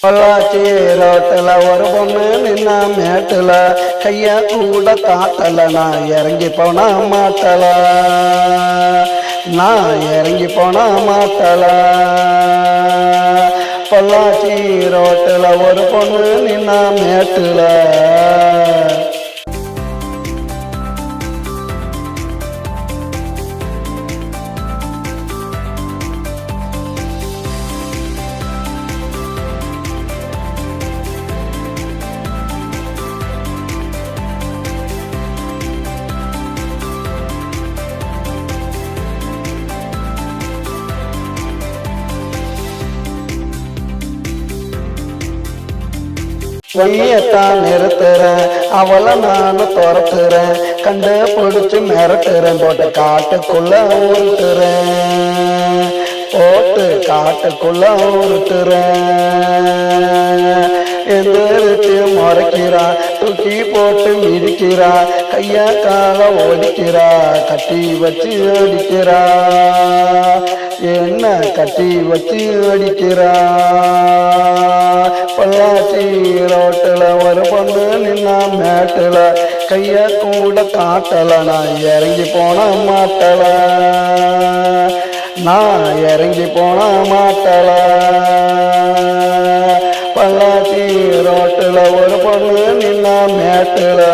பொள்ளாச்சி ரோட்டில் ஒரு பொண்ணு நின்னா மேட்டில் கைய கூட காட்டல நான் இறங்கி போனா மாட்டல நான் இறங்கி போனா மாட்டல பொள்ளாச்சி ரோட்டில் ஒரு பொண்ணு நின்னா மேட்டில் வழியத்தான் நிறுத்துறேன் அவளை நான் துரத்துறேன் கண்டு பிடிச்சு மிரட்டுறேன் போட்டு காட்டுக்குள்ள ஊருட்டுறேன் போட்டு காட்டுக்குள்ள ஊருட்டுறேன் எந்திரிச்சு முறைக்கிறா தூக்கி போட்டு மிதிக்கிறா கைய கால ஓடிக்கிறா கட்டி வச்சு அடிக்கிறா என்ன கட்டி வச்சு அடிக்கிறா பொள்ளாச்சி ரோட்டில் ஒரு பொண்ணு நின்னா மேட்டில் கைய கூட காட்டல நான் இறங்கி போன மாட்டல நான் இறங்கி போன மாட்டல பொள்ளாச்சி ரோட்டில் ஒரு பொண்ணு நின்னா மேட்டில்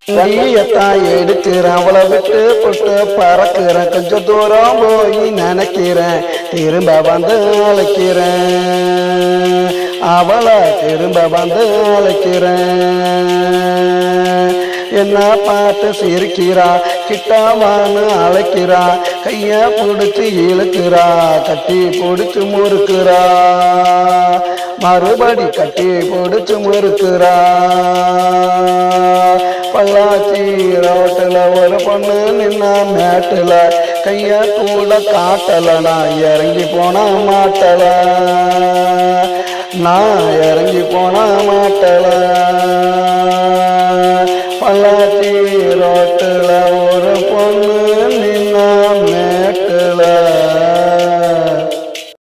கையத்தான் எடுக்கிறேன் அவளை விட்டு போட்டு பறக்கிறேன் கொஞ்சம் தூரம் போய் நினைக்கிறேன் திரும்ப வந்து அழைக்கிறேன் அவளை திரும்ப வந்து அழைக்கிறேன் என்ன பார்த்து சிரிக்கிறா கிட்டாவான்னு அழைக்கிறா கைய பிடிச்சி இழுக்கிறா கட்டி பிடிச்சு முறுக்கிறா மறுபடி கட்டி பிடிச்சு முறுக்கிறா பொள்ளாச்சி ரோட்டில் ஒரு பொண்ணு நின்னா மேட்டில் கைய கூட காட்டல நான் இறங்கி போன மாட்டல நான் இறங்கி போன மாட்டல பொள்ளாச்சி